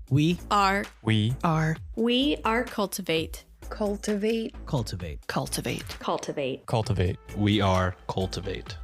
We are cultivate. Cultivate. cultivate. Cultivate. Cultivate. Cultivate. We are cultivate.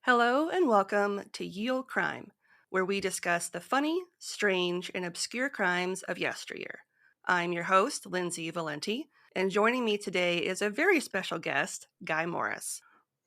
Hello and welcome to Ye Olde Crime, where we discuss the funny, strange, and obscure crimes of yesteryear. I'm your host, Lindsay Valenti, and joining me today is a very special guest, Guy Morris.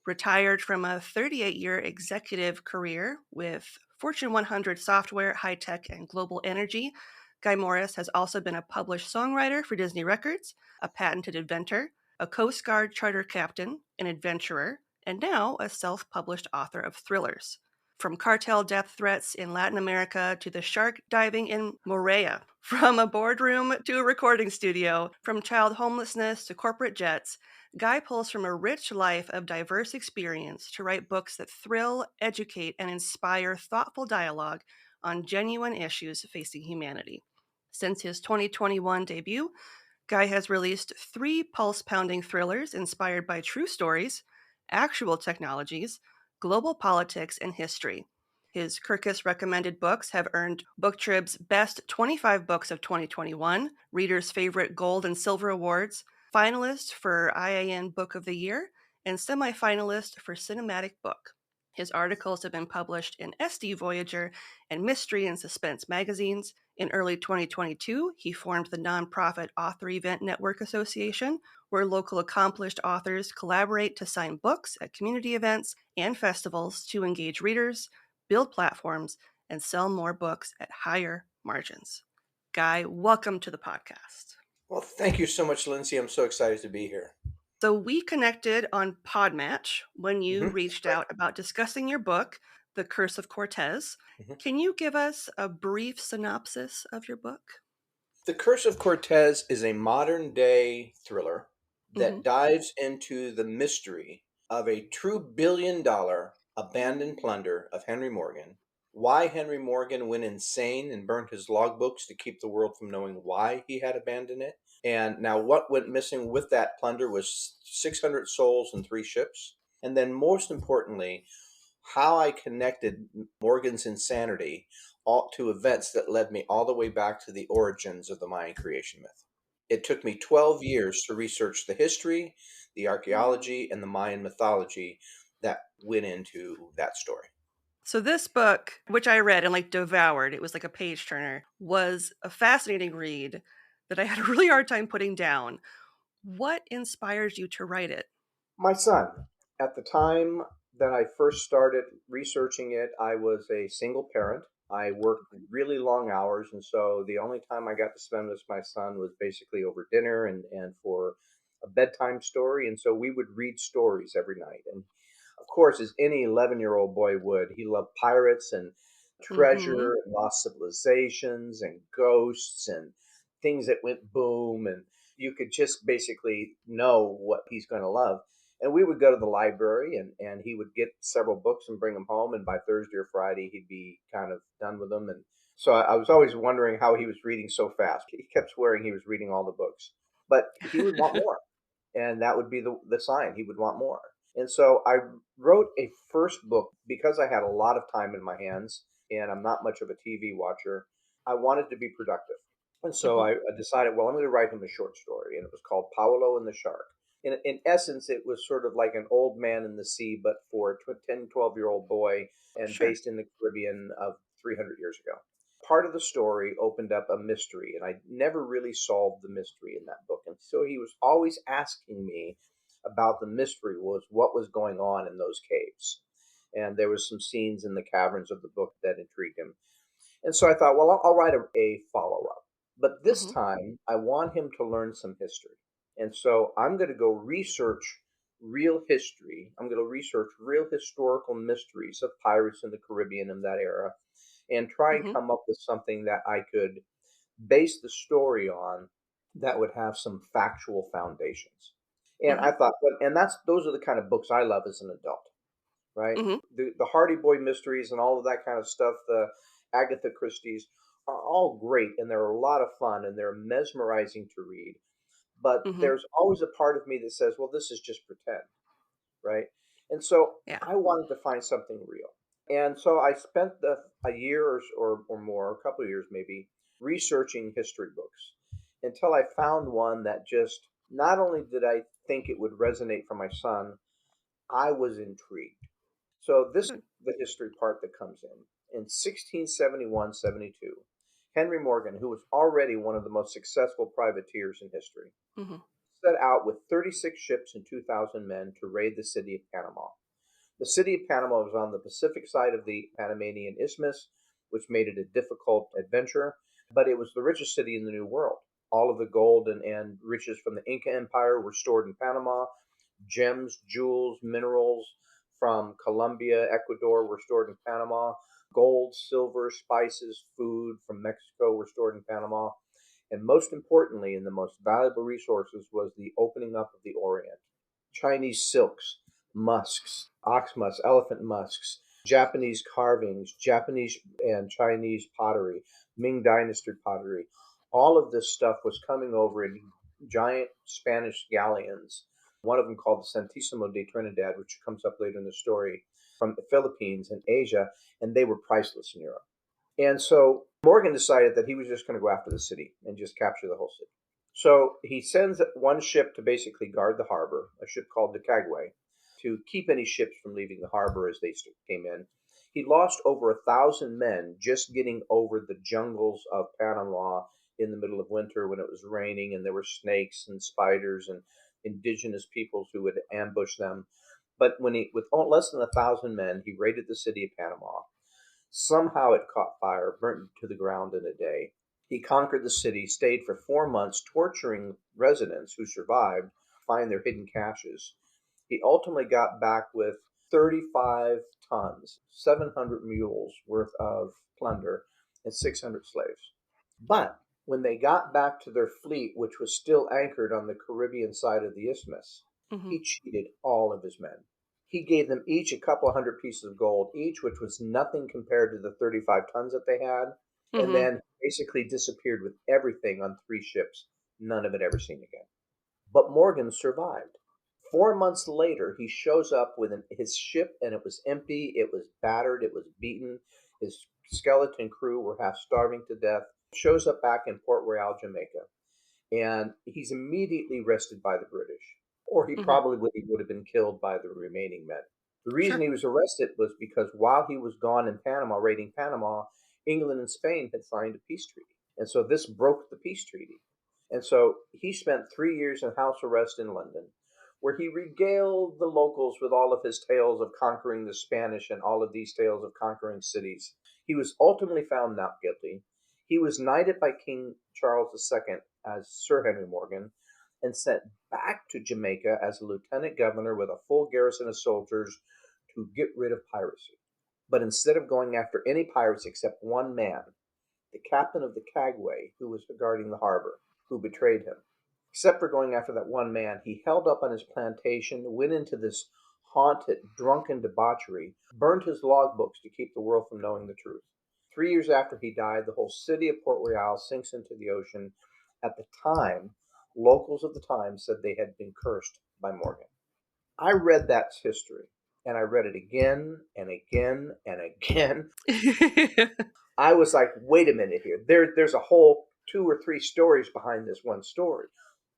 Retired from a 38-year executive career with Fortune 100 software, high-tech, and global energy, Guy Morris has also been a published songwriter for Disney Records, a patented inventor, a Coast Guard charter captain, an adventurer, and now a self-published author of thrillers. From cartel death threats in Latin America to the shark diving in Morea, from a boardroom to a recording studio, from child homelessness to corporate jets, Guy pulls from a rich life of diverse experience to write books that thrill, educate, and inspire thoughtful dialogue on genuine issues facing humanity. Since his 2021 debut, Guy has released 3 pulse-pounding thrillers inspired by true stories, actual technologies, global politics, and history. His Kirkus recommended books have earned BookTrib's Best 25 Books of 2021, Reader's Favorite Gold and Silver Awards, finalist for IAN Book of the Year, and semifinalist for Cinematic Book. His articles have been published in SD Voyager and Mystery and Suspense magazines. In early 2022, he formed the nonprofit Author Event Network Association, where local accomplished authors collaborate to sign books at community events and festivals to engage readers, build platforms, and sell more books at higher margins. Guy, welcome to the podcast. Well, thank you so much, Lindsay. I'm so excited to be here. So we connected on Podmatch when you reached out about discussing your book, The Curse of Cortés. Can you give us a brief synopsis of your book? The Curse of Cortés is a modern-day thriller that dives into the mystery of a true billion-dollar abandoned plunder of Henry Morgan, why Henry Morgan went insane and burned his logbooks to keep the world from knowing why he had abandoned it, and now what went missing with that plunder was 600 souls and 3 ships. And then most importantly, how I connected Morgan's insanity all to events that led me all the way back to the origins of the Mayan creation myth. It took me 12 years to research the history, the archaeology, and the Mayan mythology that went into that story. So this book, which I read and devoured, it was like a page turner, was a fascinating read that I had a really hard time putting down. What inspires you to write it? My son. At the time that I first started researching it, I was a single parent. I worked really long hours, and so the only time I got to spend with my son was basically over dinner and for a bedtime story. And so we would read stories every night. And of course, as any 11-year-old boy would, he loved pirates and treasure and lost civilizations and ghosts and things that went boom. And you could just basically know what he's going to love. And we would go to the library and he would get several books and bring them home. And by Thursday or Friday, he'd be kind of done with them. And so I was always wondering how he was reading so fast. He kept swearing he was reading all the books, but he would want more. And that would be the sign. He would want more. And so I wrote a first book because I had a lot of time in my hands and I'm not much of a TV watcher. I wanted to be productive. And so I decided, well, I'm going to write him a short story. And it was called Paolo and the Shark. In essence, it was sort of like an old man in the sea, but for a 10, 12-year-old boy and based in the Caribbean of 300 years ago. Part of the story opened up a mystery, and I never really solved the mystery in that book. And so he was always asking me about the mystery, was what was going on in those caves. And there was some scenes in the caverns of the book that intrigued him. And so I thought, well, I'll write a follow-up. But this time, I want him to learn some history. And so I'm going to go research real history. I'm going to research real historical mysteries of pirates in the Caribbean in that era and try and come up with something that I could base the story on that would have some factual foundations. And I thought, and those are the kind of books I love as an adult, right? The Hardy Boy mysteries and all of that kind of stuff, Agatha Christie's are all great and they're a lot of fun and they're mesmerizing to read. But Hmm. there's always a part of me that says, well, this is just pretend, right? And so Yeah. I wanted to find something real. And so I spent a year or more, a couple of years maybe, researching history books until I found one that just not only did I think it would resonate for my son, I was intrigued. So this is Good. the history part that comes in. In 1671-72, Henry Morgan, who was already one of the most successful privateers in history, Hmm. set out with 36 ships and 2,000 men to raid the city of Panama. The city of Panama was on the Pacific side of the Panamanian Isthmus, which made it a difficult adventure, but it was the richest city in the New World. All of the gold and riches from the Inca Empire were stored in Panama. Gems, jewels, minerals from Colombia, Ecuador were stored in Panama. Gold, silver, spices, food from Mexico were stored in Panama. And most importantly, and the most valuable resources was the opening up of the Orient. Chinese silks, musks, ox musks, elephant musks, Japanese carvings, Japanese and Chinese pottery, Ming Dynasty pottery. All of this stuff was coming over in giant Spanish galleons. One of them called the Santísimo de Trinidad, which comes up later in the story, from the Philippines and Asia, and they were priceless in Europe. And so Morgan decided that he was just going to go after the city and just capture the whole city. So he sends one ship to basically guard the harbor, a ship called the Caguay, to keep any ships from leaving the harbor as they came in. He lost over 1,000 men just getting over the jungles of Panama in the middle of winter when it was raining and there were snakes and spiders and indigenous peoples who would ambush them. But with less than 1,000 men, he raided the city of Panama. Somehow it caught fire, burnt to the ground in a day. He conquered the city, stayed for 4 months, torturing residents who survived to find their hidden caches. He ultimately got back with 35 tons, 700 mules worth of plunder, and 600 slaves. But when they got back to their fleet, which was still anchored on the Caribbean side of the isthmus, Hmm. he cheated all of his men. He gave them each a couple hundred pieces of gold each, which was nothing compared to the 35 tons that they had, and Hmm. then basically disappeared with everything on 3 ships, none of it ever seen again. But Morgan survived. 4 months later, he shows up with his ship, and it was empty, it was battered, it was beaten. His skeleton crew were half starving to death. Shows up back in Port Royal, Jamaica, and he's immediately arrested by the British, or he Hmm. probably would have been killed by the remaining men. The reason Sure. he was arrested was because while he was gone in Panama, raiding Panama, England and Spain had signed a peace treaty. And so this broke the peace treaty. And so he spent 3 years in house arrest in London, where he regaled the locals with all of his tales of conquering the Spanish and all of these tales of conquering cities. He was ultimately found not guilty. He was knighted by King Charles II as Sir Henry Morgan and sent back to Jamaica as a lieutenant governor with a full garrison of soldiers to get rid of piracy. But instead of going after any pirates except one man, the captain of the Caguay, who was guarding the harbor, who betrayed him, except for going after that one man, he held up on his plantation, went into this haunted, drunken debauchery, burned his logbooks to keep the world from knowing the truth. 3 years after he died, the whole city of Port Royal sinks into the ocean. At the time, locals of the time said they had been cursed by Morgan. I read that history, and I read it again and again and again. I was like, wait a minute here. There's a whole 2 or 3 stories behind this one story.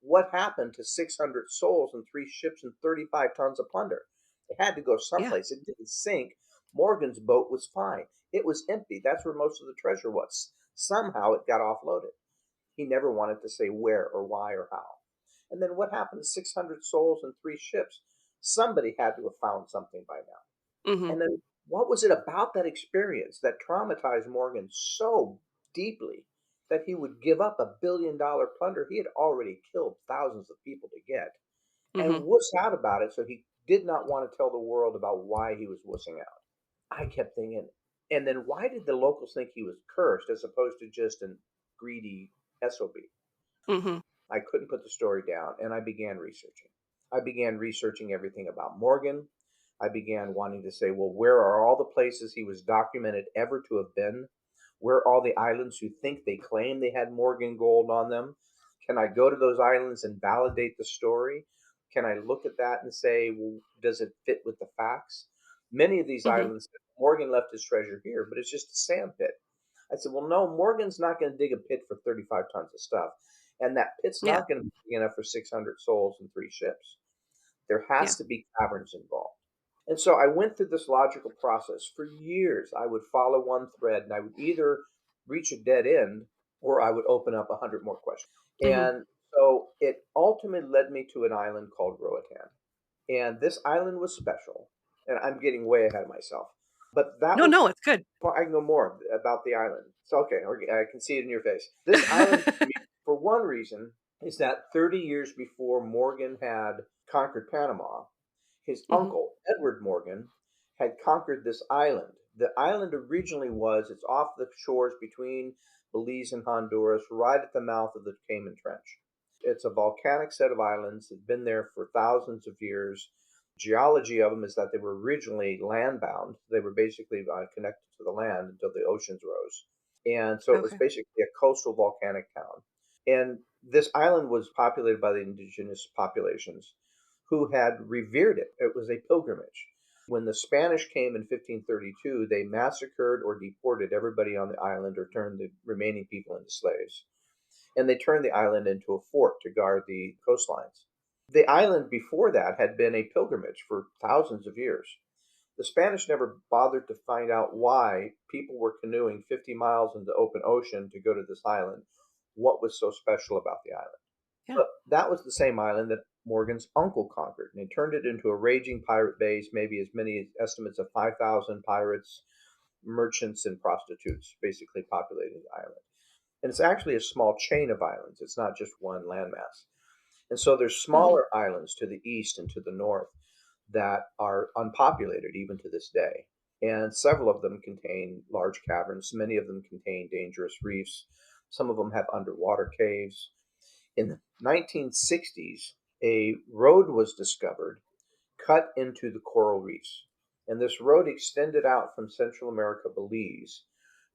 What happened to 600 souls and 3 ships and 35 tons of plunder? It had to go Yeah. someplace. It didn't sink. Morgan's boat was fine. It was empty. That's where most of the treasure was. Somehow it got offloaded. He never wanted to say where or why or how. And then what happened to 600 souls and 3 ships? Somebody had to have found something by now. Hmm. And then what was it about that experience that traumatized Morgan so deeply that he would give up $1 billion plunder he had already killed thousands of people to get Hmm. and wuss out about it so he did not want to tell the world about why he was wussing out? I kept thinking, and then why did the locals think he was cursed as opposed to just a greedy SOB? Hmm. I couldn't put the story down, and I began researching. I began researching everything about Morgan. I began wanting to say, well, where are all the places he was documented ever to have been? Where are all the islands who think they claim they had Morgan gold on them? Can I go to those islands and validate the story? Can I look at that and say, well, does it fit with the facts? Many of these Hmm. islands, Morgan left his treasure here, but it's just a sand pit. I said, well, no, Morgan's not going to dig a pit for 35 tons of stuff. And that pit's Yeah. not going to be big enough for 600 souls and 3 ships. There Yeah. has to be caverns involved. And so I went through this logical process. For years, I would follow one thread and I would either reach a dead end or I would open up 100 more questions. Hmm. And so it ultimately led me to an island called Roatan. And this island was special. And I'm getting way ahead of myself. But that No, was, no, it's good. I can go more about the island. So, okay, I can see it in your face. This island, for one reason, is that 30 years before Morgan had conquered Panama, his Hmm. uncle, Edward Morgan, had conquered this island. The island originally it's off the shores between Belize and Honduras, right at the mouth of the Cayman Trench. It's a volcanic set of islands that have been there for thousands of years. Geology of them is that they were originally land-bound. They were basically connected to the land until the oceans rose. And so it was Okay. basically a coastal volcanic town. And this island was populated by the indigenous populations who had revered it. It was a pilgrimage. When the Spanish came in 1532, they massacred or deported everybody on the island or turned the remaining people into slaves. And they turned the island into a fort to guard the coastlines. The island before that had been a pilgrimage for thousands of years. The Spanish never bothered to find out why people were canoeing 50 miles into the open ocean to go to this island. What was so special about the island? Yeah. But that was the same island that Morgan's uncle conquered, and he turned it into a raging pirate base, maybe as many estimates of 5,000 pirates, merchants, and prostitutes basically populating the island. And it's actually a small chain of islands. It's not just one landmass. And so there's Hmm. smaller islands to the east and to the north that are unpopulated even to this day. And several of them contain large caverns. Many of them contain dangerous reefs. Some of them have underwater caves. In the 1960s, a road was discovered cut into the coral reefs. And this road extended out from Central America, Belize,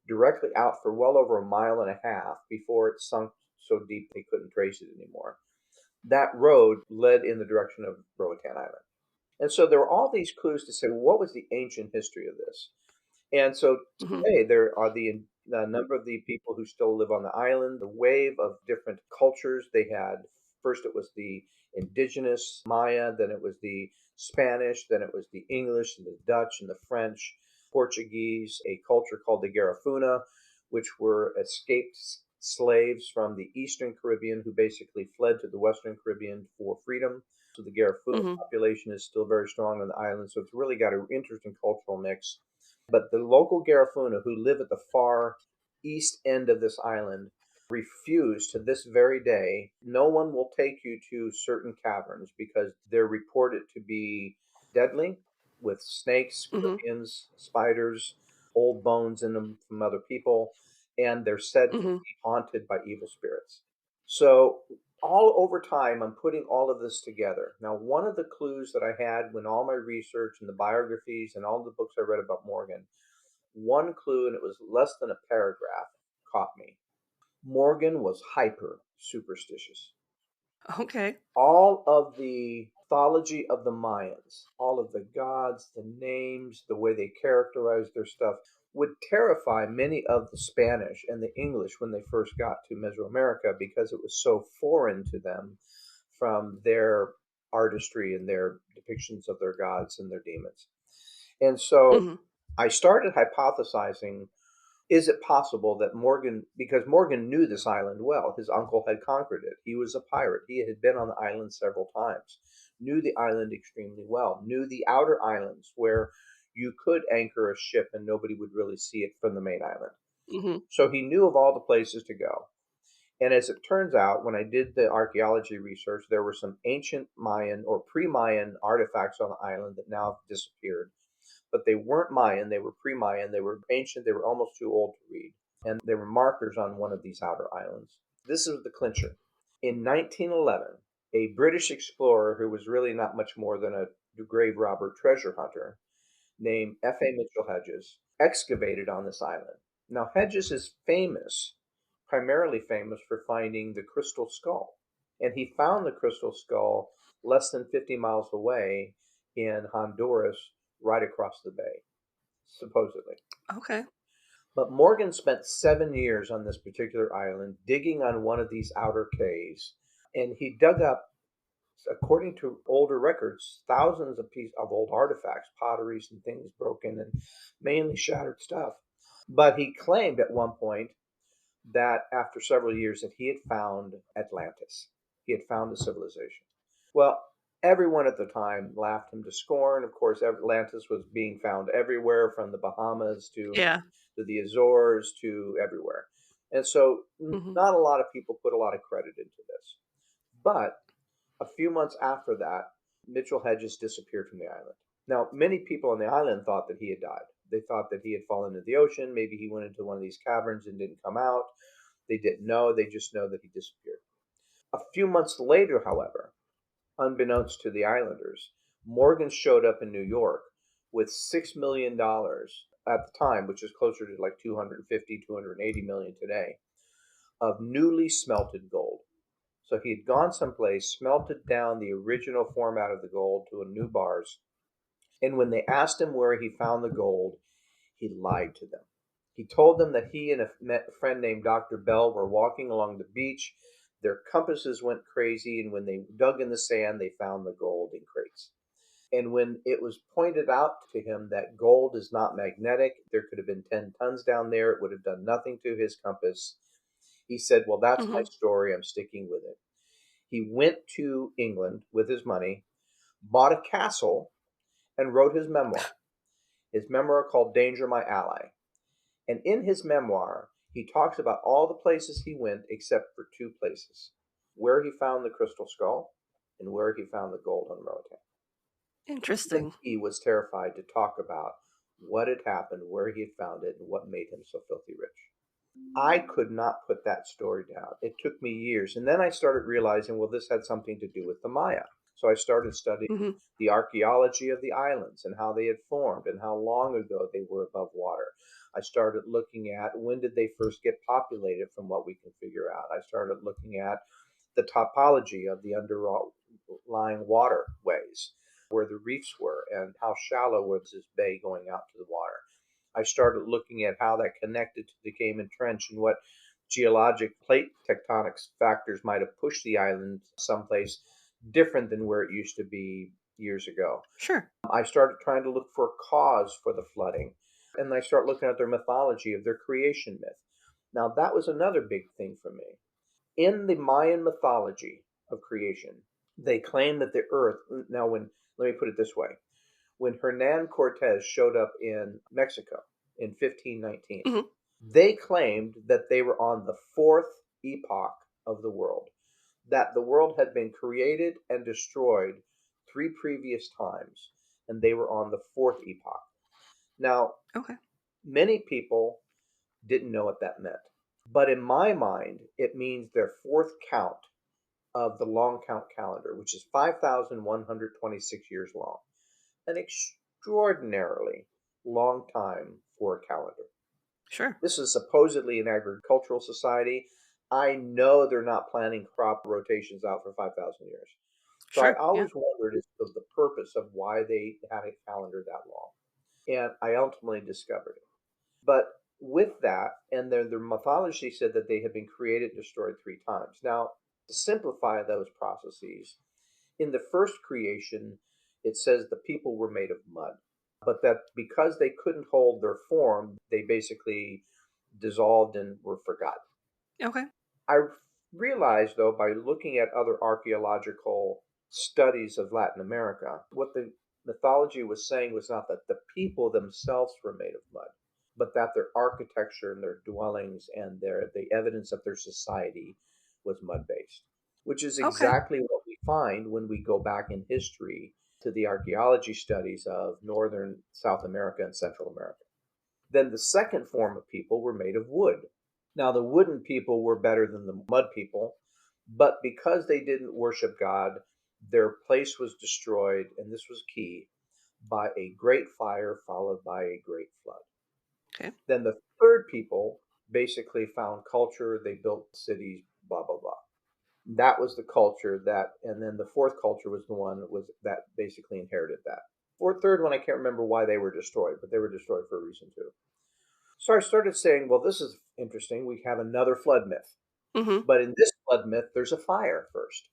directly out for well over a mile and a half before it sunk so deep they couldn't trace it anymore. That road led in the direction of Roatan Island. And so there were all these clues to say, well, what was the ancient history of this? And so Hmm. today there are the number of the people who still live on the island, the wave of different cultures. They had first it was the indigenous Maya, then it was the Spanish, then it was the English and the Dutch and the French, Portuguese, a culture called the Garifuna, which were escaped slaves from the Eastern Caribbean who basically fled to the Western Caribbean for freedom. So the Garifuna Hmm. population is still very strong on the island. So it's really got an interesting cultural mix. But the local Garifuna who live at the far east end of this island refuse to this very day. No one will take you to certain caverns because they're reported to be deadly with snakes, Hmm. scorpions, spiders, old bones in them from other people, and they're said to Hmm. be haunted by evil spirits. So all over time, I'm putting all of this together. Now, one of the clues that I had when all my research and the biographies and all the books I read about Morgan, one clue, and it was less than a paragraph, caught me. Morgan was hyper superstitious. Okay. All of the mythology of the Mayans, all of the gods, the names, the way they characterized their stuff, would terrify many of the Spanish and the English when they first got to Mesoamerica because it was so foreign to them from their artistry and their depictions of their gods and their demons. And so Hmm. I started hypothesizing, is it possible that Morgan, because Morgan knew this island well, his uncle had conquered it. He was a pirate. He had been on the island several times, knew the island extremely well, knew the outer islands where you could anchor a ship and nobody would really see it from the main island. Hmm. So he knew of all the places to go. And as it turns out, when I did the archaeology research, there were some ancient Mayan or pre Mayan artifacts on the island that now have disappeared. But they weren't Mayan, they were pre Mayan, they were ancient, they were almost too old to read. And they were markers on one of these outer islands. This is the clincher. In 1911, a British explorer who was really not much more than a grave robber treasure hunter named F.A. Mitchell Hedges excavated on this island. Now, Hedges is primarily famous for finding the crystal skull. And he found the crystal skull less than 50 miles away in Honduras, right across the bay, supposedly. Okay. But Morgan spent 7 years on this particular island digging on one of these outer caves. And he dug up, according to older records, thousands of pieces of old artifacts, potteries and things broken and mainly shattered stuff. But he claimed at one point that after several years that he had found Atlantis. He had found a civilization. Well, everyone at the time laughed him to scorn. Of course, Atlantis was being found everywhere, from the Bahamas Yeah. to the Azores to everywhere. And so Hmm. not a lot of people put a lot of credit into this. But a few months after that, Mitchell Hedges disappeared from the island. Now, many people on the island thought that he had died. They thought that he had fallen into the ocean. Maybe he went into one of these caverns and didn't come out. They didn't know. They just know that he disappeared. A few months later, however, unbeknownst to the islanders, Morgan showed up in New York with $6 million at the time, which is closer to like 250, 280 million today, of newly smelted gold. So he had gone someplace, smelted down the original format of the gold to a new bars, and when they asked him where he found the gold, he lied to them. He told them that he and a friend named Dr. Bell were walking along the beach. Their compasses went crazy, and when they dug in the sand, they found the gold in crates. And when it was pointed out to him that gold is not magnetic, there could have been 10 tons down there, it would have done nothing to his compass. He said, "Well, that's my Hmm. story. I'm sticking with it." He went to England with his money, bought a castle, and wrote his memoir. His memoir called Danger My Ally. And in his memoir, he talks about all the places he went except for two places: where he found the crystal skull and where he found the gold on Roatan. Even Interesting. he was terrified to talk about what had happened, where he had found it, and what made him so filthy rich. I could not put that story down. It took me years. And then I started realizing, well, this had something to do with the Maya. So I started studying Hmm. the archaeology of the islands and how they had formed and how long ago they were above water. I started looking at when did they first get populated from what we can figure out. I started looking at the topology of the underlying waterways, where the reefs were, and how shallow was this bay going out to the water. I started looking at how that connected to the Cayman Trench and what geologic plate tectonics factors might have pushed the island someplace different than where it used to be years ago. Sure. I started trying to look for a cause for the flooding, and I started looking at their mythology of their creation myth. Now, that was another big thing for me. In the Mayan mythology of creation, they claim that the earth, now when, let me put it this way, when Hernan Cortés showed up in Mexico in 1519, Hmm. they claimed that they were on the fourth epoch of the world, that the world had been created and destroyed three previous times, and they were on the fourth epoch. Now, Okay. many people didn't know what that meant, but in my mind, it means their fourth count of the long count calendar, which is 5,126 years long, an extraordinarily long time for a calendar. Sure. This is supposedly an agricultural society. I know they're not planning crop rotations out for 5,000 years. So I Sure. Yeah. always wondered as to the purpose of why they had a calendar that long. And I ultimately discovered it. But with that, and then their mythology said that they had been created and destroyed three times. Now, to simplify those processes, in the first creation, it says the people were made of mud, but that because they couldn't hold their form, they basically dissolved and were forgotten. Okay. I realized, though, by looking at other archaeological studies of Latin America, what the mythology was saying was not that the people themselves were made of mud, but that their architecture and their dwellings and the evidence of their society was mud based, which is Okay. exactly what we find when we go back in history to the archaeology studies of northern South America and Central America. Then the second form of people were made of wood. Now, the wooden people were better than the mud people, but because they didn't worship God, their place was destroyed, and this was key, by a great fire followed by a great flood. Okay. Then the third people basically found culture, they built cities, blah, blah, blah. That was the culture that, and then the fourth culture was the one that basically inherited that. Or third one, I can't remember why they were destroyed, but they were destroyed for a reason too. So I started saying, well, this is interesting. We have another flood myth. Mm-hmm. But in this flood myth, there's a fire first.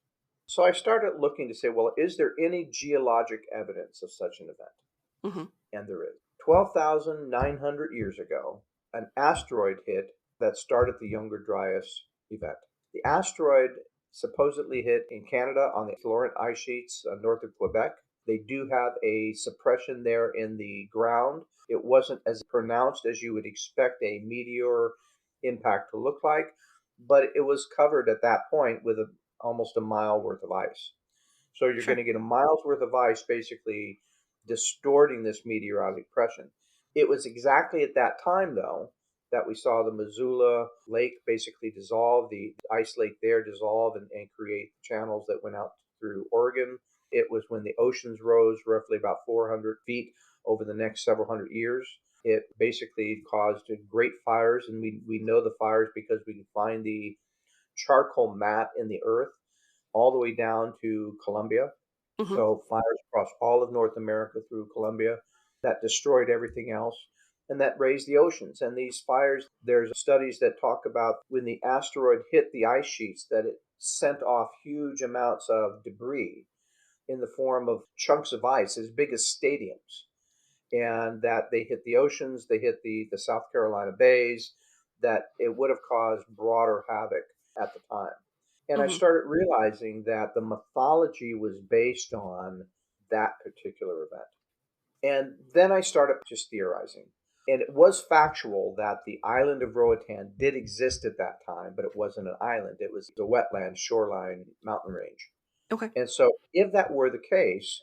So I started looking to say, well, is there any geologic evidence of such an event? Mm-hmm. And there is. 12,900 years ago, an asteroid hit that started the Younger Dryas event. The asteroid supposedly hit in Canada on the Florent ice sheets north of Quebec. They do have a suppression there in the ground. It wasn't as pronounced as you would expect a meteor impact to look like, but it was covered at that point with almost a mile worth of ice. So you're going Sure. to get a mile's worth of ice basically distorting this meteoritic pressure. It was exactly at that time, though, that we saw the Missoula Lake basically dissolve, the ice lake there dissolve and create channels that went out through Oregon. It was when the oceans rose roughly about 400 feet over the next several hundred years. It basically caused great fires, and we know the fires because we can find the charcoal mat in the earth all the way down to Colombia. Mm-hmm. So fires across all of North America through Colombia that destroyed everything else and that raised the oceans. And these fires, there's studies that talk about when the asteroid hit the ice sheets, that it sent off huge amounts of debris in the form of chunks of ice as big as stadiums. And that they hit the oceans, they hit the South Carolina bays, that it would have caused broader havoc at the time. And I Mm-hmm. started realizing that the mythology was based on that particular event. And then I started just theorizing. And it was factual that the island of Roatan did exist at that time, but it wasn't an island. It was a wetland, shoreline, mountain range. Okay. And so, if that were the case,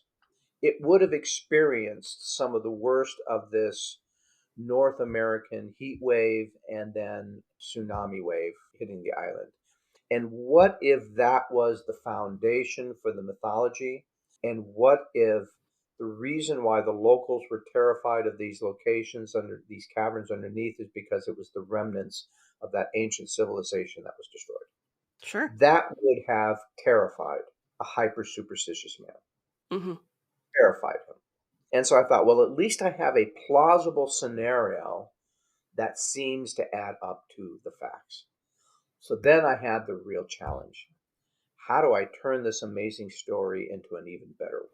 it would have experienced some of the worst of this North American heat wave and then tsunami wave hitting the island. And what if that was the foundation for the mythology? And what if the reason why the locals were terrified of these locations under these caverns underneath is because it was the remnants of that ancient civilization that was destroyed? Sure. That would have terrified a hyper superstitious man, Mm-hmm. terrified him. And so I thought, well, at least I have a plausible scenario that seems to add up to the facts. So then I had the real challenge. How do I turn this amazing story into an even better one?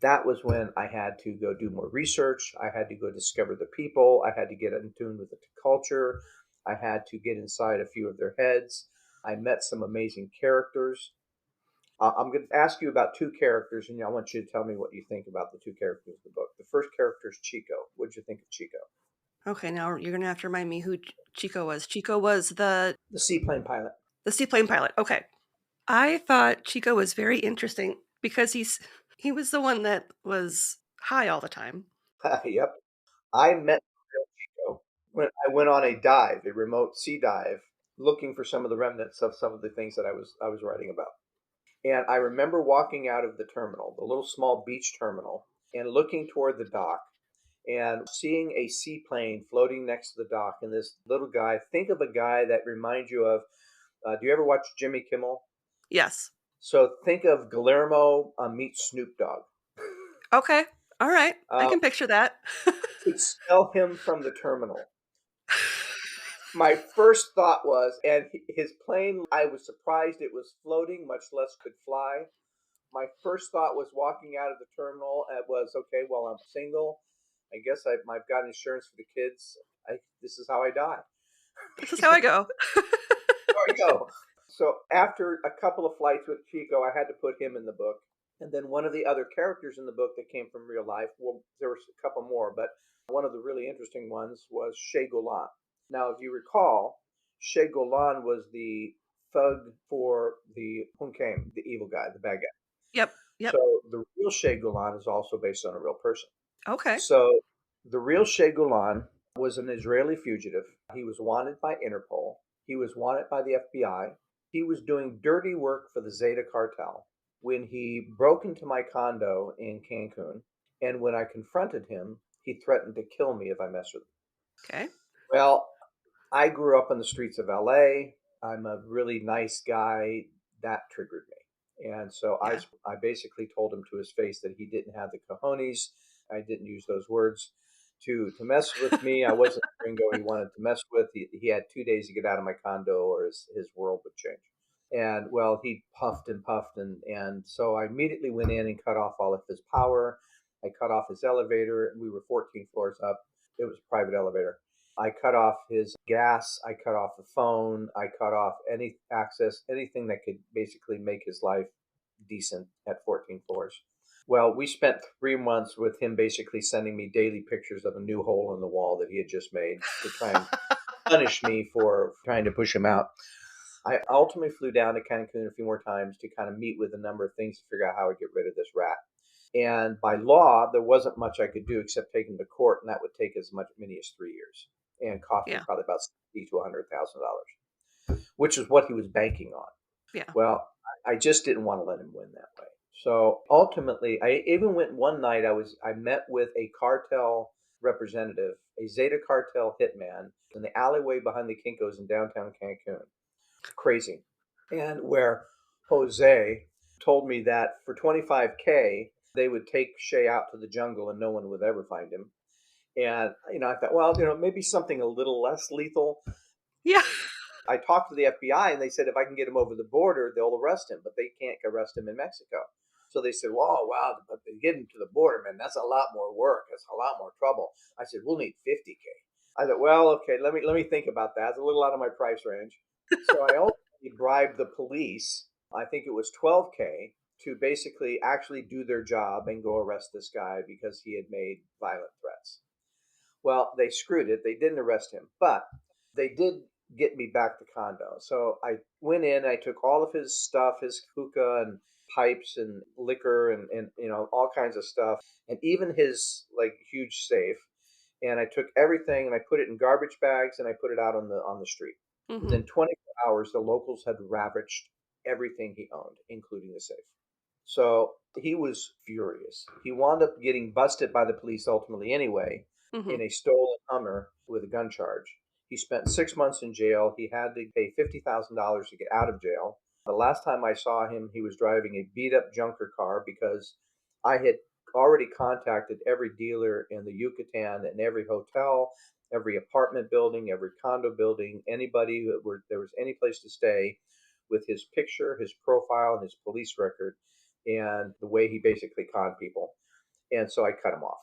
That was when I had to go do more research. I had to go discover the people. I had to get in tune with the culture. I had to get inside a few of their heads. I met some amazing characters. I'm going to ask you about two characters, and I want you to tell me what you think about the two characters in the book. The first character is Chico. What did you think of Chico? Okay, now you're gonna have to remind me who Chico was. Chico was the The seaplane pilot. seaplane pilot. Okay. I thought Chico was very interesting because he was the one that was high all the time. Yep. I met real Chico when I went on a dive, a remote sea dive, looking for some of the remnants of some of the things that I was writing about. And I remember walking out of the terminal, the little small beach terminal, and looking toward the dock and seeing a seaplane floating next to the dock. And this little guy, think of a guy that reminds you of, do you ever watch Jimmy Kimmel? Yes. So think of Guillermo meets Snoop Dogg. Okay. All right. I Uh, can picture that. could smell him from the terminal. My first thought was, and his plane, I was surprised it was floating, much less could fly. My first thought was walking out of the terminal. It was, okay, well, I'm single. I guess I've got insurance for the kids. This is how I die. This is how I go. There we go. So after a couple of flights with Chico, I had to put him in the book. And then one of the other characters in the book that came from real life, well, there was a couple more, but one of the really interesting ones was Shea Golan. Now, if you recall, Shea Golan was the thug for the Hunkame, the evil guy, the bad guy. Yep. Yep. So the real Shea Golan is also based on a real person. Okay. So the real Shea Golan was an Israeli fugitive. He was wanted by Interpol. He was wanted by the FBI. He was doing dirty work for the Zeta cartel when he broke into my condo in Cancun. And when I confronted him, he threatened to kill me if I messed with him. Okay. Well, I grew up on the streets of LA. I'm a really nice guy. That triggered me. And so Yeah. I basically told him to his face that he didn't have the cojones. I didn't use those words to mess with me. I wasn't the gringo he wanted to mess with. He had 2 days to get out of my condo or his world would change. And well, he puffed and puffed. And so I immediately went in and cut off all of his power. I cut off his elevator. And we were 14 floors up. It was a private elevator. I cut off his gas. I cut off the phone. I cut off any access, anything that could basically make his life decent at 14 floors. Well, we spent 3 months with him basically sending me daily pictures of a new hole in the wall that he had just made to try and punish me for trying to push him out. I ultimately flew down to Cancun a few more times to kind of meet with a number of things to figure out how to get rid of this rat. And by law, there wasn't much I could do except take him to court, and that would take as many as 3 years and cost me Yeah. probably about $60,000 to $100,000, which is what he was banking on. Yeah. Well, I just didn't want to let him win that way. So ultimately, I even went one night. I met with a cartel representative, a Zeta cartel hitman, in the alleyway behind the Kinkos in downtown Cancun. Crazy, and where Jose told me that for 25K they would take Shay out to the jungle and no one would ever find him. And I thought, well, maybe something a little less lethal. Yeah. I talked to the FBI and they said if I can get him over the border, they'll arrest him, but they can't arrest him in Mexico. So they said, well, wow, but to get him to the border, man, that's a lot more work. That's a lot more trouble. I said, we'll need 50K. I said, well, okay, let me think about that. It's a little out of my price range. So I ultimately bribed the police. I think it was 12K to basically actually do their job and go arrest this guy because he had made violent threats. Well, they screwed it. They didn't arrest him, but they did get me back to condo. So I went in, I took all of his stuff, his hookah and pipes and liquor and all kinds of stuff, and even his like huge safe. And I took everything and I put it in garbage bags and I put it out on the street. Mm-hmm. Within 24 hours, the locals had ravaged everything he owned, including the safe. So he was furious. He wound up getting busted by the police ultimately anyway Mm-hmm. in a stolen Hummer with a gun charge. He spent 6 months in jail. He had to pay $50,000 to get out of jail. The last time I saw him, he was driving a beat up junker car because I had already contacted every dealer in the Yucatan and every hotel, every apartment building, every condo building, anybody where there was any place to stay with his picture, his profile, and his police record, and the way he basically conned people. And so I cut him off.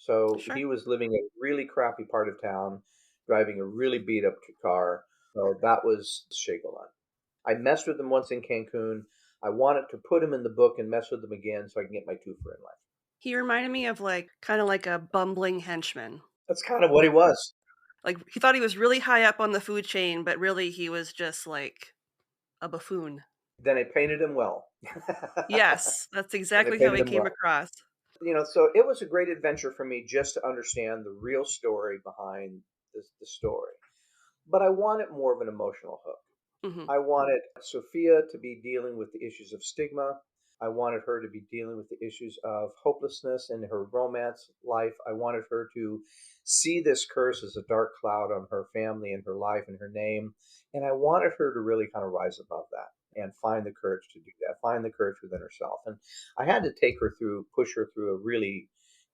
So Sure. he was living in a really crappy part of town, driving a really beat up car. So that was Shagolan. I messed with him once in Cancun. I wanted to put him in the book and mess with him again so I can get my twofer in life. He reminded me of kind of like a bumbling henchman. That's kind of what he was. Like he thought he was really high up on the food chain, but really he was just like a buffoon. Then I painted him well. Yes, that's And I exactly how painted he him came well. across. So it was a great adventure for me just to understand the real story behind the story. But I wanted more of an emotional hook. Mhm. I wanted Sophia to be dealing with the issues of stigma. I wanted her to be dealing with the issues of hopelessness in her romance life. I wanted her to see this curse as a dark cloud on her family and her life and her name. And I wanted her to really kind of rise above that and find the courage to do that, find the courage within herself. And I had to push her through a really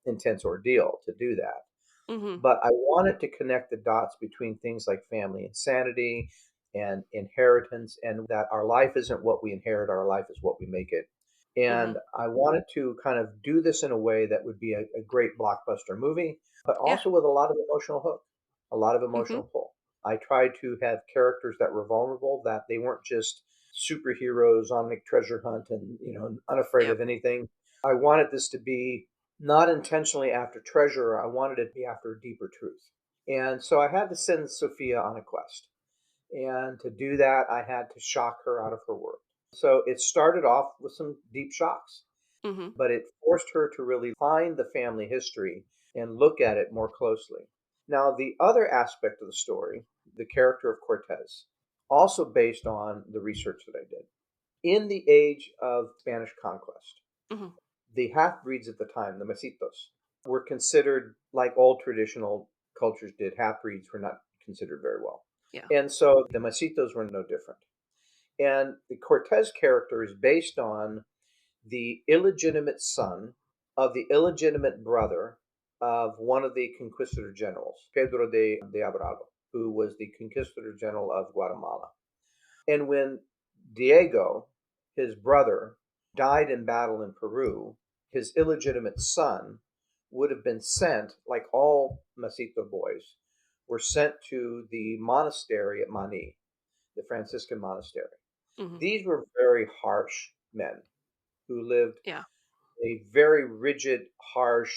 intense ordeal to do that. Mhm. But I wanted to connect the dots between things like family insanity and inheritance, and that our life isn't what we inherit, our life is what we make it. Mhm. And I wanted to kind of do this in a way that would be a great blockbuster movie, but Yeah. also with a lot of emotional hook, a lot of Mhm. emotional pull. I tried to have characters that were vulnerable, that they weren't just superheroes on a treasure hunt and unafraid Yep. of anything. I wanted this to be not intentionally after treasure. I wanted it to be after a deeper truth. And so I had to send Sophia on a quest. And to do that, I had to shock her out of her world. So it started off with some deep shocks, Mhm. but it forced her to really find the family history and look at it more closely. Now, the other aspect of the story, the character of Cortez, also based on the research that I did. In the age of Spanish conquest, Mhm. the half breeds at the time, the mestizos, were considered like all traditional. cultures did. Half-breeds were not considered very well. Yeah. And so the Macitos were no different. And the Cortés character is based on the illegitimate son of the illegitimate brother of one of the conquistador generals, Pedro de Alvarado, who was the conquistador general of Guatemala. And when Diego, his brother, died in battle in Peru, his illegitimate son would have been sent, like all Macito boys, were sent to the monastery at Mani, the Franciscan monastery. Hmm. These were very harsh men who lived Yeah. a very rigid, harsh,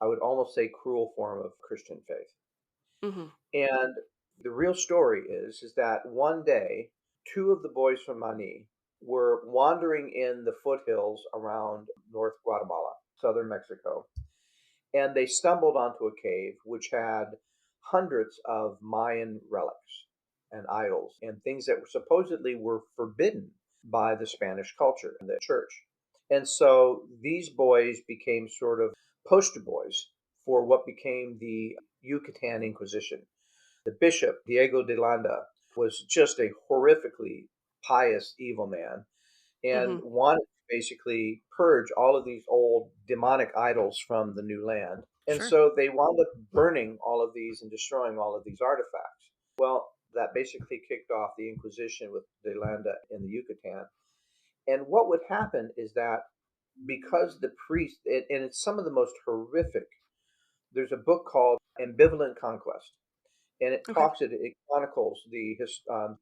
I would almost say cruel form of Christian faith. Hmm. And the real story is that one day, two of the boys from Mani were wandering in the foothills around North Guatemala, southern Mexico, and they stumbled onto a cave which had hundreds of Mayan relics and idols and things that were supposedly were forbidden by the Spanish culture and the church. And so these boys became sort of poster boys for what became the Yucatan Inquisition. The bishop, Diego de Landa, was just a horrifically pious, evil man Hmm. and wanted to basically purge all of these old demonic idols from the new land. And Sure. so they wound up burning all of these and destroying all of these artifacts. Well, that basically kicked off the Inquisition with De Landa in the Yucatan. And what would happen is that because the priest, and it's some of the most horrific, there's a book called Ambivalent Conquest, and Okay. it chronicles the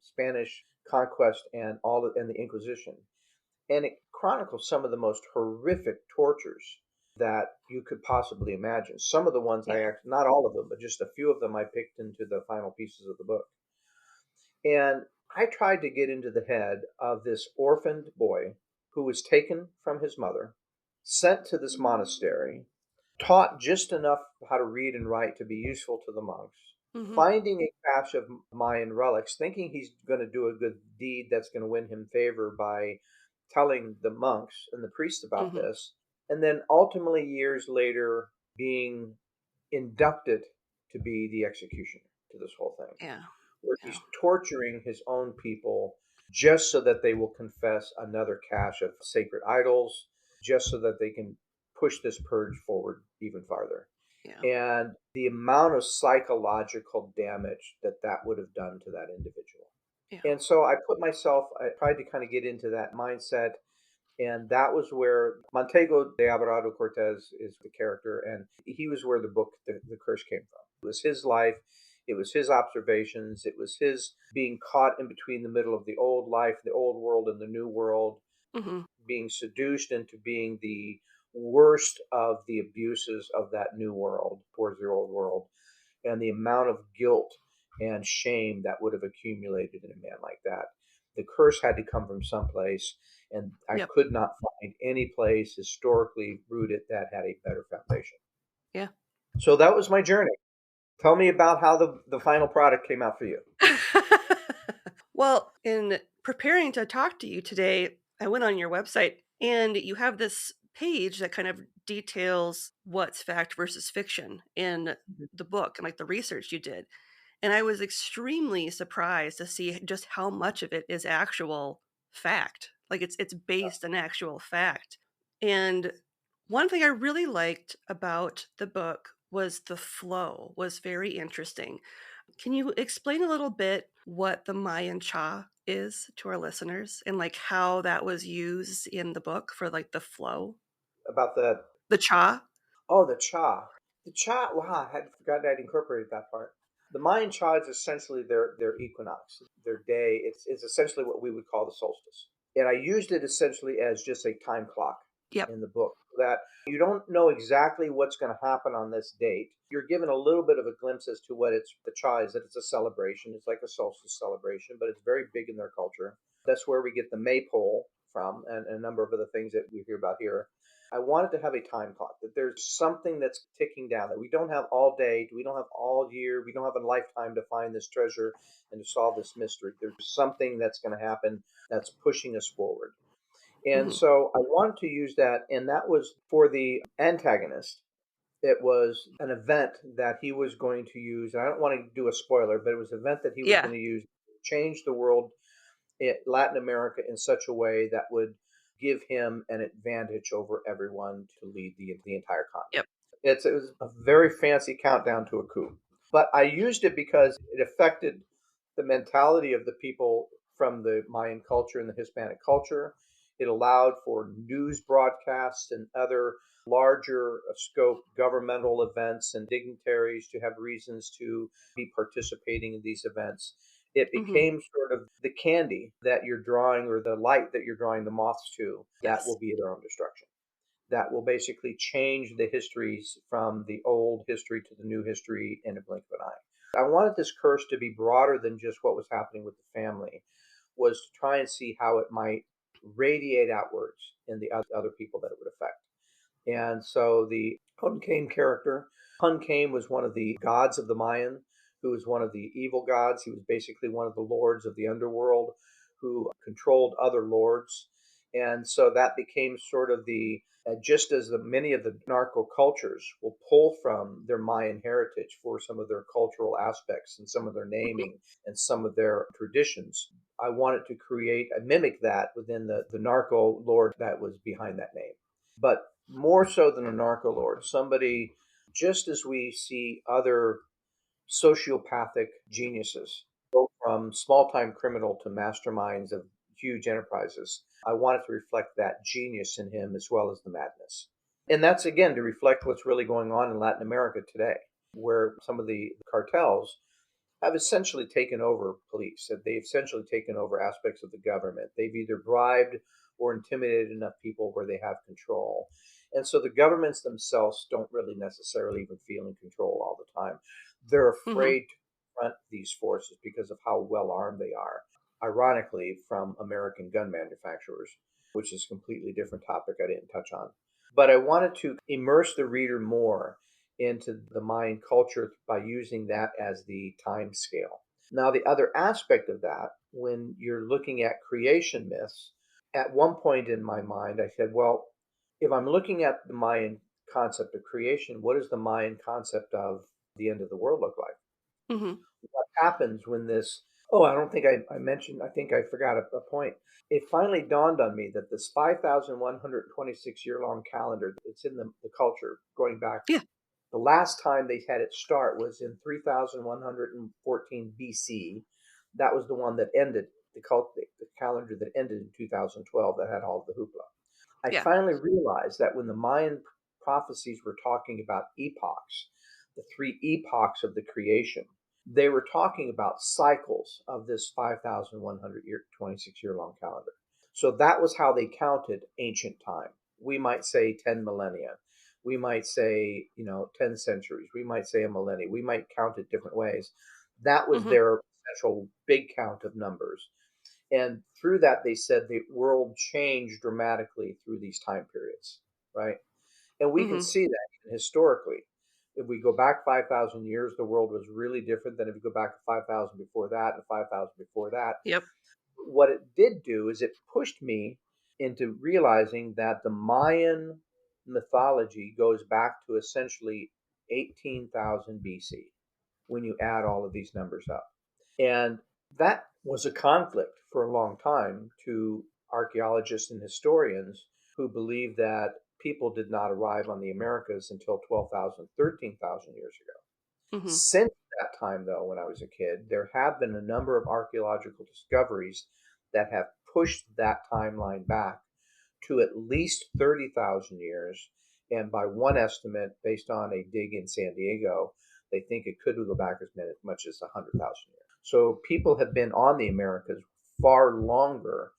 Spanish conquest and and the Inquisition, and it chronicles some of the most horrific tortures that you could possibly imagine. Some of the ones Yeah. not all of them, but just a few of them I picked into the final pieces of the book. And I tried to get into the head of this orphaned boy who was taken from his mother, sent to this monastery, taught just enough how to read and write to be useful to the monks, Hmm. finding a cache of Mayan relics, thinking he's going to do a good deed that's going to win him favor by telling the monks and the priests about Hmm. this, and then ultimately years later being inducted to be the executioner to this whole thing, Yeah. where Yeah. he's torturing his own people just so that they will confess another cache of sacred idols, just so that they can push this purge forward even farther. Yeah. And the amount of psychological damage that that would have done to that individual. Yeah. And so I tried to kind of get into that mindset. And that was where Montego de Alvarado Cortés is the character. And he was where the curse came from. It was his life. It was his observations. It was his being caught in between the middle of the old life, the old world, and the new world, Hmm. being seduced into being the worst of the abuses of that new world towards the old world, and the amount of guilt and shame that would have accumulated in a man like that. The curse had to come from someplace, and I Yep. could not find any place historically rooted that had a better foundation. Yeah. So that was my journey. Tell me about how the final product came out for you. Well, in preparing to talk to you today, I went on your website and you have this page that kind of details what's fact versus fiction in the book and like the research you did. And I was extremely surprised to see just how much of it is actual fact. Like it's based on actual fact. And one thing I really liked about the book was the flow was very interesting. Can you explain a little bit what the Mayan cha is to our listeners and like how that was used in the book for like the flow? About the The cha? Oh, the cha. The cha. Wow, I had forgotten I'd incorporated that part. The Mayan cha is essentially their equinox, their day. It's essentially what we would call the solstice. And I used it essentially as just a time clock Yep. in the book. That you don't know exactly what's going to happen on this date. You're given a little bit of a glimpse as to what the cha is. That it's a celebration. It's like a solstice celebration, but it's very big in their culture. That's where we get the maypole from, and a number of other things that we hear about here. I wanted to have a time clock, that there's something that's ticking down, that we don't have all day, we don't have all year, we don't have a lifetime to find this treasure and to solve this mystery. There's something that's going to happen that's pushing us forward. And Hmm. so I wanted to use that, and that was for the antagonist. It was an event that he was going to use. And I don't want to do a spoiler, but it was an event that he was Yeah. going to use to change the world in Latin America in such a way that would give him an advantage over everyone to lead the entire continent. Yep. It was a very fancy countdown to a coup. But I used it because it affected the mentality of the people from the Mayan culture and the Hispanic culture. It allowed for news broadcasts and other larger scope governmental events and dignitaries to have reasons to be participating in these events. It Hmm. became sort of the candy that you're drawing or the light that you're drawing the moths to that Yes. will be their own destruction. That will basically change the histories from the old history to the new history in a blink of an eye. I wanted this curse to be broader than just what was happening with the family, was to try and see how it might radiate outwards in the other people that it would affect. And so the Huncame character, Huncame was one of the gods of the Mayan, who was one of the evil gods. He was basically one of the lords of the underworld who controlled other lords. And so that became sort of just as many of the narco cultures will pull from their Mayan heritage for some of their cultural aspects and some of their Hmm. naming and some of their traditions. I wanted to create a mimic that within the narco lord that was behind that name. But more so than a narco lord, somebody just as we see other sociopathic geniuses go from small time criminal to masterminds of huge enterprises. I wanted to reflect that genius in him as well as the madness. And that's again to reflect what's really going on in Latin America today, where some of the cartels have essentially taken over police. That they've essentially taken over aspects of the government. They've either bribed or intimidated enough people where they have control. And so the governments themselves don't really necessarily even feel in control all the time. They're Hmm. afraid to confront these forces because of how well armed they are. Ironically, from American gun manufacturers, which is a completely different topic I didn't touch on. But I wanted to immerse the reader more into the Mayan culture by using that as the time scale. Now, the other aspect of that, when you're looking at creation myths, at one point in my mind, I said, well, if I'm looking at the Mayan concept of creation, what does the Mayan concept of the end of the world look like? Hmm. What happens when this? Oh, I don't think I mentioned, I think I forgot a point. It finally dawned on me that this 5,126 year long calendar, it's in the culture going back. Yeah. The last time they had it start was in 3114 BC. That was the one that ended the calendar that ended in 2012 that had all the hoopla. I Yeah. finally realized that when the Mayan prophecies were talking about epochs, the three epochs of the creation, they were talking about cycles of this 5,126 year long calendar. So that was how they counted ancient time. We might say 10 millennia. We might say, 10 centuries. We might say a millennia. We might count it different ways. That was Hmm. their central big count of numbers. And through that, they said the world changed dramatically through these time periods, right? And we can Hmm. see that even historically. If we go back 5,000 years, the world was really different than if you go back to 5,000 before that and 5,000 before that. Yep. What it did do is it pushed me into realizing that the Mayan mythology goes back to essentially 18,000 BC when you add all of these numbers up. And that was a conflict for a long time to archaeologists and historians who believed that people did not arrive on the Americas until 12,000, 13,000 years ago. Hmm. Since that time, though, when I was a kid, there have been a number of archaeological discoveries that have pushed that timeline back to at least 30,000 years. And by one estimate, based on a dig in San Diego, they think it could go back as much as 100,000 years. So people have been on the Americas far longer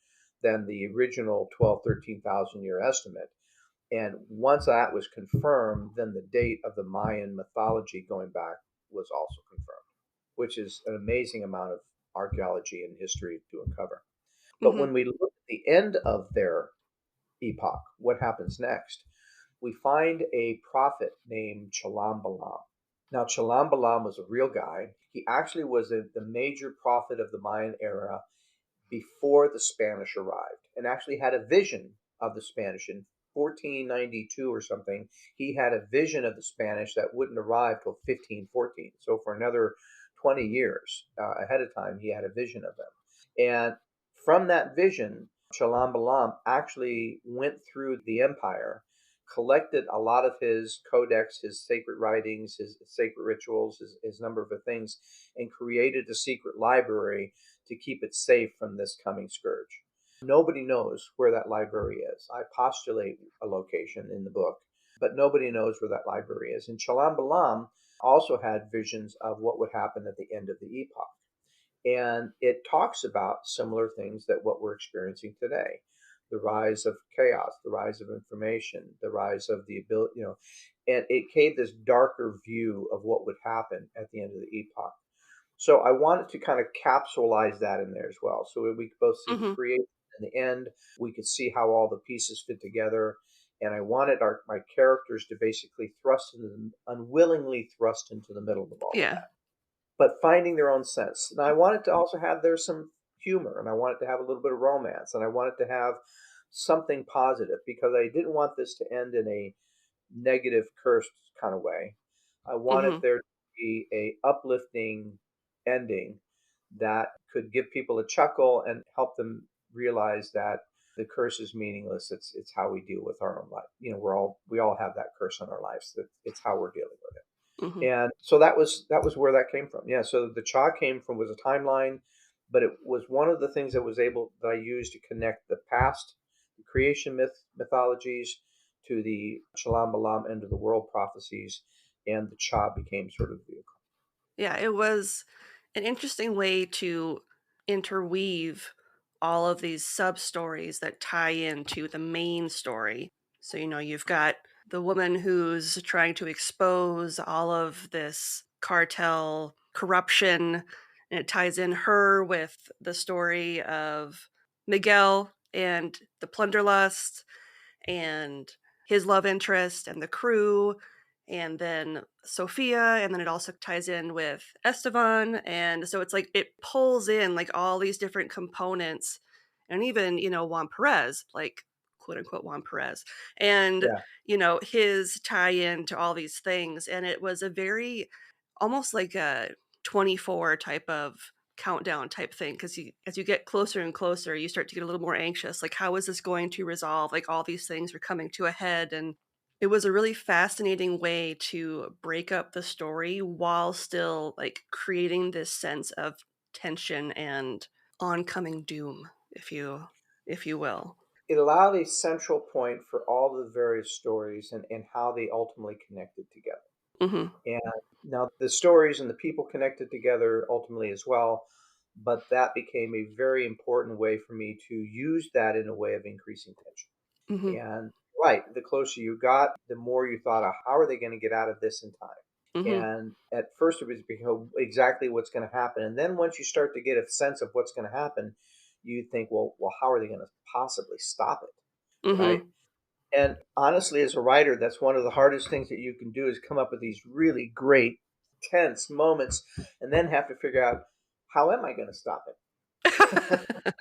than the original 12, 13,000 year estimate. And once that was confirmed, then the date of the Mayan mythology going back was also confirmed, which is an amazing amount of archaeology and history to uncover. But Hmm. when we look at the end of their epoch, what happens next? We find a prophet named Chalambalam. Now, Chalambalam was a real guy. He actually was the major prophet of the Mayan era before the Spanish arrived and actually had a vision of the Spanish 1492 or something, he had a vision of the Spanish that wouldn't arrive till 1514. So for another 20 years ahead of time, he had a vision of them. And from that vision, Chalam Balam actually went through the empire, collected a lot of his codex, his sacred writings, his sacred rituals, his number of things, and created a secret library to keep it safe from this coming scourge. Nobody knows where that library is. I postulate a location in the book, but nobody knows where that library is. And Chalam Balam also had visions of what would happen at the end of the epoch. And it talks about similar things that what we're experiencing today: the rise of chaos, the rise of information, the rise of the ability, and it gave this darker view of what would happen at the end of the epoch. So I wanted to kind of capsulize that in there as well. So we could both see the Hmm. creation and the end. We could see how all the pieces fit together. And I wanted my characters to basically unwillingly thrust into the middle of all of Yeah. that, but finding their own sense. And I wanted to also have there some humor, and I wanted to have a little bit of romance, and I wanted to have something positive, because I didn't want this to end in a negative, cursed kind of way. I wanted Hmm. there to be a uplifting ending that could give people a chuckle and help them realize that the curse is meaningless. It's how we deal with our own life. We all have that curse in our lives. That it's how we're dealing with it. Hmm. And so that was where that came from. Yeah. So the Cha came from was a timeline, but it was one of the things that I used to connect the past, the creation mythologies, to the Shalam Balam end of the world prophecies, and the Cha became sort of the vehicle. Yeah, it was an interesting way to interweave all of these sub stories that tie into the main story. So, you've got the woman who's trying to expose all of this cartel corruption, and it ties in her with the story of Miguel and the plunderlust and his love interest and the crew, and then Sophia, and then it also ties in with Esteban. And so it's like it pulls in like all these different components, and even, Juan Perez, like quote unquote Juan Perez, and, Yeah. his tie in to all these things. And it was a very almost like a 24 type of countdown type thing, because as you get closer and closer, you start to get a little more anxious, like how is this going to resolve, like all these things were coming to a head. And it was a really fascinating way to break up the story while still like creating this sense of tension and oncoming doom, if you will. It allowed a central point for all the various stories, and how they ultimately connected together. Hmm. And now the stories and the people connected together ultimately as well, but that became a very important way for me to use that in a way of increasing tension. Hmm. And right, the closer you got, the more you thought, how are they going to get out of this in time? Hmm. And at first it was exactly what's going to happen. And then once you start to get a sense of what's going to happen, you think, well, how are they going to possibly stop it? Right. Hmm. And honestly, as a writer, that's one of the hardest things that you can do, is come up with these really great, tense moments, and then have to figure out, how am I going to stop it?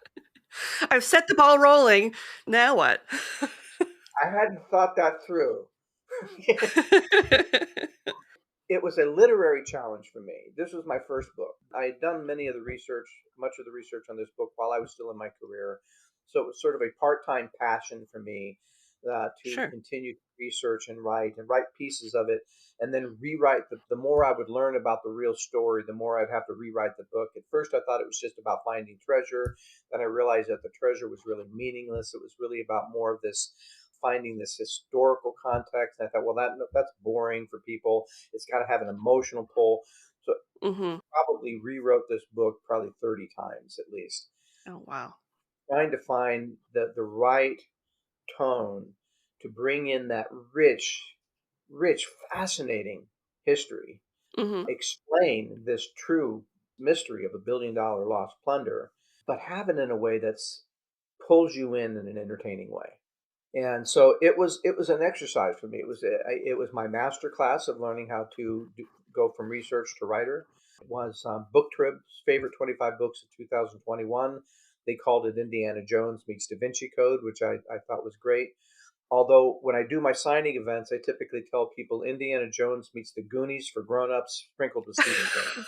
I've set the ball rolling. Now what? I hadn't thought that through. It was a literary challenge for me. This was my first book. I had done much of the research on this book while I was still in my career. So it was sort of a part time passion for me to Sure. continue to research and write pieces of it, and then rewrite. The more I would learn about the real story, the more I'd have to rewrite the book. At first, I thought it was just about finding treasure. Then I realized that the treasure was really meaningless. It was really about more of this, finding this historical context. And I thought, well, that's boring for people. It's got to have an emotional pull. So Hmm. probably rewrote this book probably 30 times at least, Oh, wow. trying to find the right tone to bring in that rich, fascinating history, Hmm. explain this true mystery of $1 billion lost plunder, but have it in a way that's pulls you in an entertaining way. And so it was an exercise for me. It was my master class of learning how to go from research to writer. It was Book Trip's favorite 25 books of 2021. They called it Indiana Jones meets Da Vinci Code, which I thought was great. Although when I do my signing events, I typically tell people Indiana Jones meets the Goonies for grown-ups, sprinkled with Stephen King.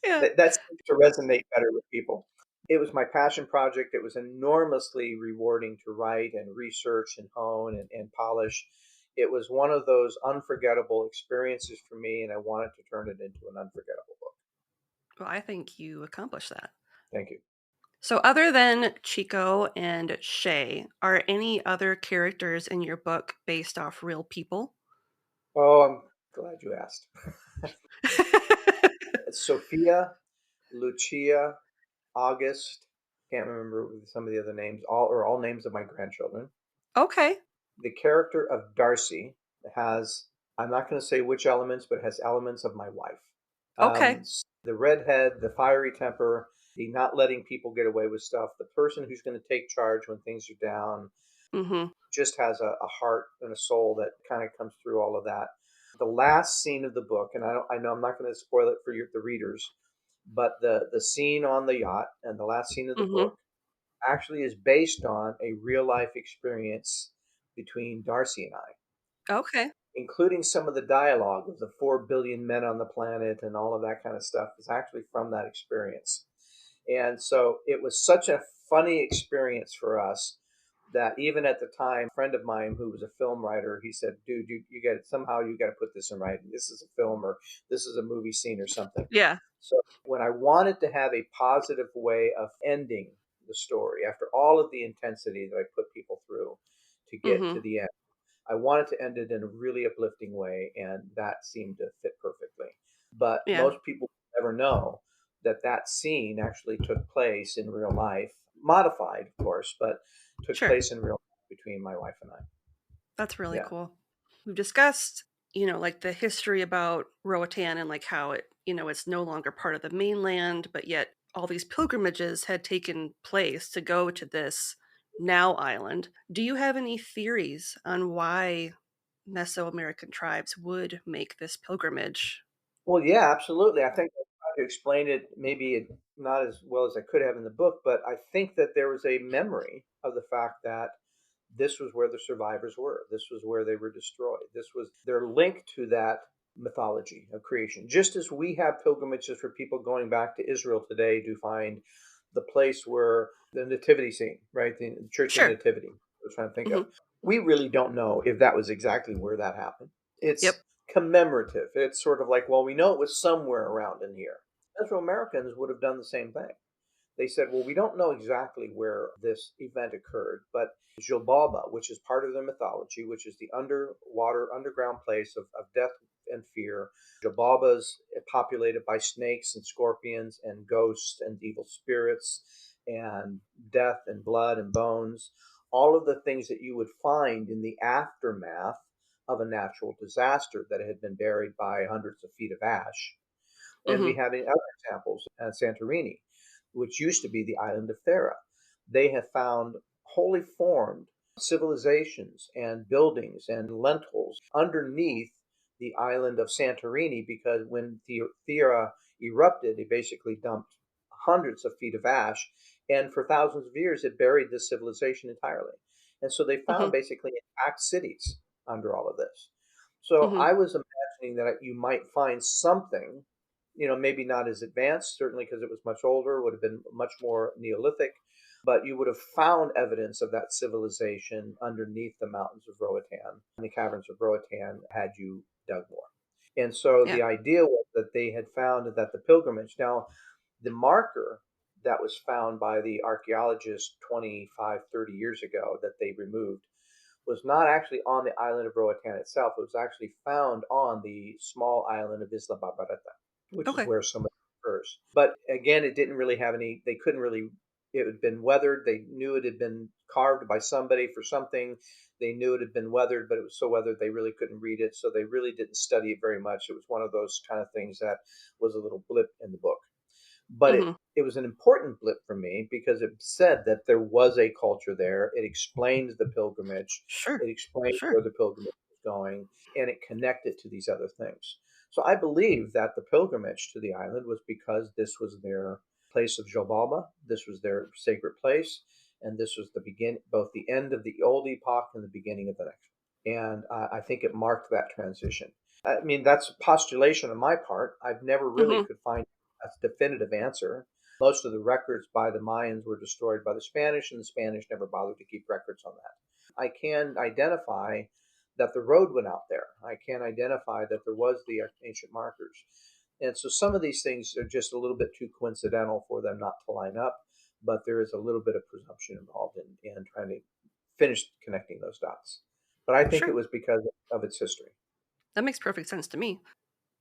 Yeah. That seems to resonate better with people. It was my passion project. It was enormously rewarding to write and research and hone and polish. It was one of those unforgettable experiences for me, and I wanted to turn it into an unforgettable book. Well, I think you accomplished that. Thank you. So, other than Chico and Shay, are any other characters in your book based off real people? Oh, I'm glad you asked. Sophia, Lucia, August, can't remember some of the other names, all names of my grandchildren. Okay. The character of Darcy has, I'm not going to say which elements, but has elements of my wife. Okay. The redhead, the fiery temper, the not letting people get away with stuff, the person who's going to take charge when things are down, Mm-hmm. just has a heart and a soul that kind of comes through all of that. The last scene of the book, and I know I'm not going to spoil it for the readers, but the scene on the yacht and the last scene of the Mm-hmm. book actually is based on a real life experience between Darcy and I, Okay. including some of the dialogue of the 4 billion men on the planet and all of that kind of stuff is actually from that experience. And so it was such a funny experience for us that even at the time, a friend of mine who was a film writer, he said, dude, you got to somehow you got to put this in writing. This is a film or this is a movie scene or something. Yeah. So when I wanted to have a positive way of ending the story after all of the intensity that I put people through to get Mm-hmm. to the end, I wanted to end it in a really uplifting way, and that seemed to fit perfectly. But Yeah. most people never know that that scene actually took place in real life, modified, of course, but took Sure. place in real life between my wife and I. That's really Yeah. cool. We've discussed, like the history about Roatan and like how it's no longer part of the mainland, but yet all these pilgrimages had taken place to go to this now island. Do you have any theories on why Mesoamerican tribes would make this pilgrimage? Well, yeah, absolutely. I think I tried to explain it maybe not as well as I could have in the book, but I think that there was a memory of the fact that this was where the survivors were. This was where they were destroyed. This was their link to that mythology of creation. Just as we have pilgrimages for people going back to Israel today to find the place where the nativity scene, right? The Church of the Sure. Nativity, I was trying to think of. Hmm. We really don't know if that was exactly where that happened. Yep. It's commemorative. It's sort of like, well, we know it was somewhere around in here. Mesoamericans would have done the same thing. They said, well, we don't know exactly where this event occurred, but Jobalba, which is part of their mythology, which is the underground place of death and fear. Jobalba's populated by snakes and scorpions and ghosts and evil spirits and death and blood and bones. All of the things that you would find in the aftermath of a natural disaster that had been buried by hundreds of feet of ash. And we Hmm. have other examples at Santorini, which used to be the island of Thera. They have found wholly formed civilizations and buildings and lentils underneath the island of Santorini because when Thera erupted, it basically dumped hundreds of feet of ash, and for thousands of years it buried this civilization entirely. And so they Hmm. found basically intact cities under all of this. So Hmm. I was imagining that you might find something, maybe not as advanced, certainly because it was much older, would have been much more Neolithic, but you would have found evidence of that civilization underneath the mountains of Roatan, the caverns of Roatan, had you dug more. And so Yeah. the idea was that they had found that the pilgrimage, now the marker that was found by the archaeologists 25, 30 years ago that they removed was not actually on the island of Roatan itself. It was actually found on the small island of Isla Barbareta, which is Okay. where some of it occurs. But again, it didn't really have any, they couldn't really, it had been weathered. They knew it had been carved by somebody for something. They knew it had been weathered, but it was so weathered they really couldn't read it. So they really didn't study it very much. It was one of those kind of things that was a little blip in the book. But Hmm. it was an important blip for me because it said that there was a culture there. It explained the pilgrimage. Sure. It explained Sure. where the pilgrimage was going, and it connected to these other things. So I believe that the pilgrimage to the island was because this was their place of Jobalba. This was their sacred place. And this was both the end of the old epoch and the beginning of the next. And I think it marked that transition. I mean, that's postulation on my part. I've never really Hmm. could find a definitive answer. Most of the records by the Mayans were destroyed by the Spanish, and the Spanish never bothered to keep records on that. I can identify that the road went out there. I can identify that there was the ancient markers. And so some of these things are just a little bit too coincidental for them not to line up, but there is a little bit of presumption involved in trying to finish connecting those dots. But I think it Sure. was because of its history. That makes perfect sense to me.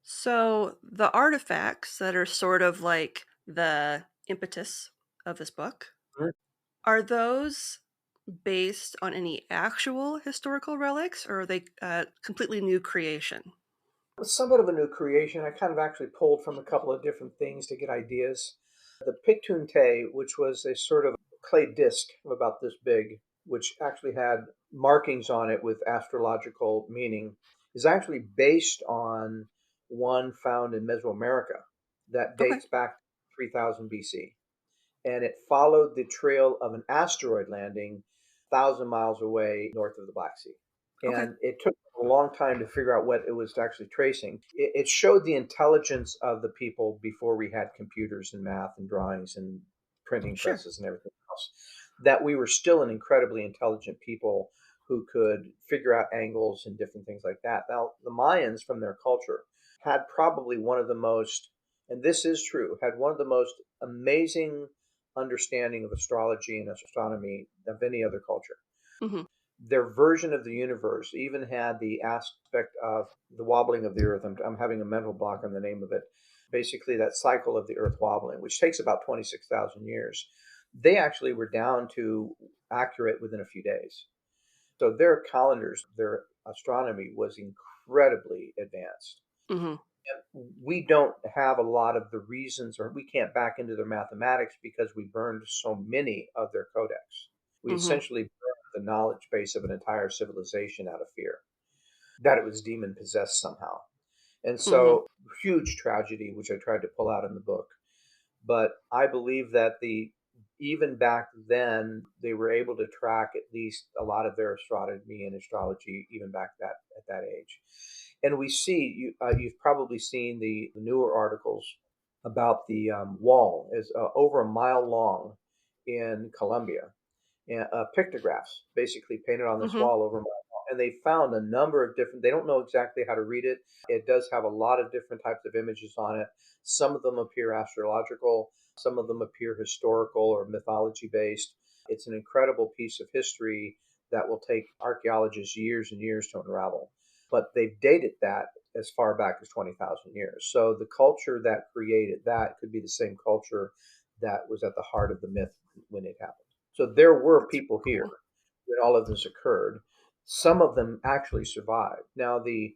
So the artifacts that are sort of like the impetus of this book, Mhm. are those based on any actual historical relics, or are they completely new creation? It's somewhat of a new creation. I kind of actually pulled from a couple of different things to get ideas. The Pictunte, which was a sort of clay disc of about this big, which actually had markings on it with astrological meaning, is actually based on one found in Mesoamerica that Okay. dates back to 3000 BC. And it followed the trail of an asteroid landing 1,000 miles away north of the Black Sea. Okay. And it took a long time to figure out what it was actually tracing. It showed the intelligence of the people before we had computers and math and drawings and printing Sure. presses and everything else. That we were still an incredibly intelligent people who could figure out angles and different things like that. Now, the Mayans, from their culture, had probably one of the most, and this is true, had one of the most amazing understanding of astrology and astronomy of any other culture. Hmm. Their version of the universe even had the aspect of the wobbling of the earth. I'm having a mental block on the name of it. Basically, that cycle of the earth wobbling, which takes about 26,000 years. They actually were down to accurate within a few days. So their calendars, their astronomy was incredibly advanced. Hmm. We don't have a lot of the reasons, or we can't back into their mathematics because we burned so many of their codex. We Hmm. essentially burned the knowledge base of an entire civilization out of fear that it was demon possessed somehow. And Hmm. so, huge tragedy, which I tried to pull out in the book. But I believe that the even back then they were able to track at least a lot of their astronomy and astrology even back that at that age. And we see you've probably seen the newer articles about the wall is over a mile long in Colombia, and pictographs basically painted on this Hmm. wall over a mile long. And they found a number of different. They don't know exactly how to read it. It does have a lot of different types of images on it. Some of them appear astrological. Some of them appear historical or mythology based. It's an incredible piece of history that will take archaeologists years and years to unravel. But they've dated that as far back as 20,000 years. So the culture that created that could be the same culture that was at the heart of the myth when it happened. So there were That's people here cool. when all of this occurred. Some of them actually survived. Now, the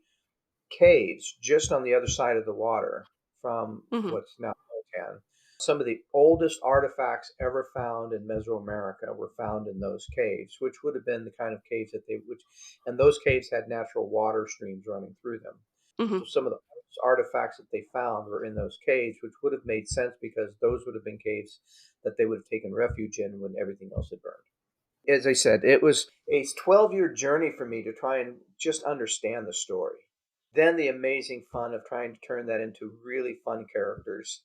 caves just on the other side of the water from Hmm. what's now Roatan, some of the oldest artifacts ever found in Mesoamerica were found in those caves, which would have been the kind of caves that and those caves had natural water streams running through them. Hmm. So some of the artifacts that they found were in those caves, which would have made sense because those would have been caves that they would have taken refuge in when everything else had burned. As I said, it was a 12-year journey for me to try and just understand the story. Then the amazing fun of trying to turn that into really fun characters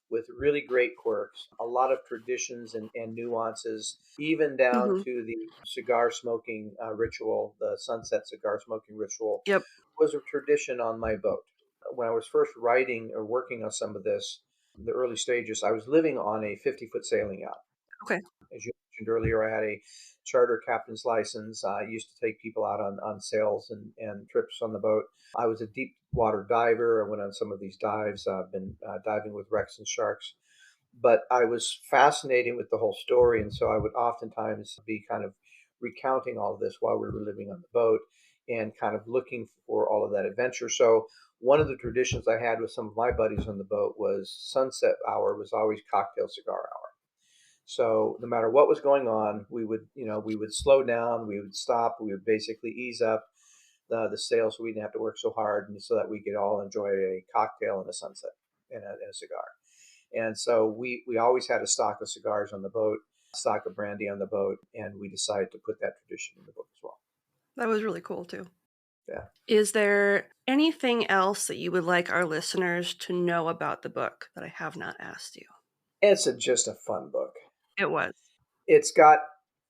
with really great quirks, a lot of traditions and nuances, even down Hmm. to the cigar smoking ritual, the sunset cigar smoking ritual Yep. was a tradition on my boat. When I was first writing or working on some of this, the early stages, I was living on a 50-foot sailing yacht. Okay. As you mentioned earlier, I had a charter captain's license. I used to take people out on sails and trips on the boat. I was a deep water diver. I went on some of these dives. I've been diving with wrecks and sharks. But I was fascinated with the whole story. And so I would oftentimes be kind of recounting all of this while we were living on the boat and kind of looking for all of that adventure. So one of the traditions I had with some of my buddies on the boat was sunset hour was always cocktail cigar hour. So no matter what was going on, we would slow down, we would stop, we would basically ease up the sail so we didn't have to work so hard, and so that we could all enjoy a cocktail and a sunset and a cigar. And so we always had a stock of cigars on the boat. stock of brandy on the boat, and we decided to put that tradition in the book as well. That was really cool too. Yeah. Is there anything else that you would like our listeners to know about the book that I have not asked you? It's just a fun book. It was. It's got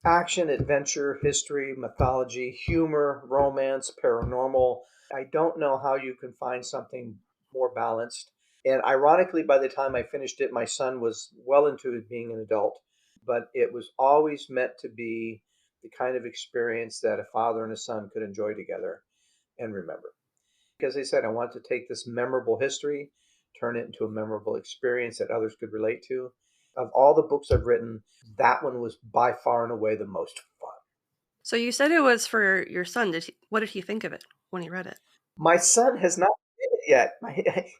action, adventure, history, mythology, humor, romance, paranormal. I don't know how you can find something more balanced. And ironically, by the time I finished it, my son was well into being an adult. But it was always meant to be the kind of experience that a father and a son could enjoy together and remember. Because I said, I want to take this memorable history, turn it into a memorable experience that others could relate to. Of all the books I've written, that one was by far and away the most fun. So you said it was for your son. What did he think of it when he read it? My son has not read it yet.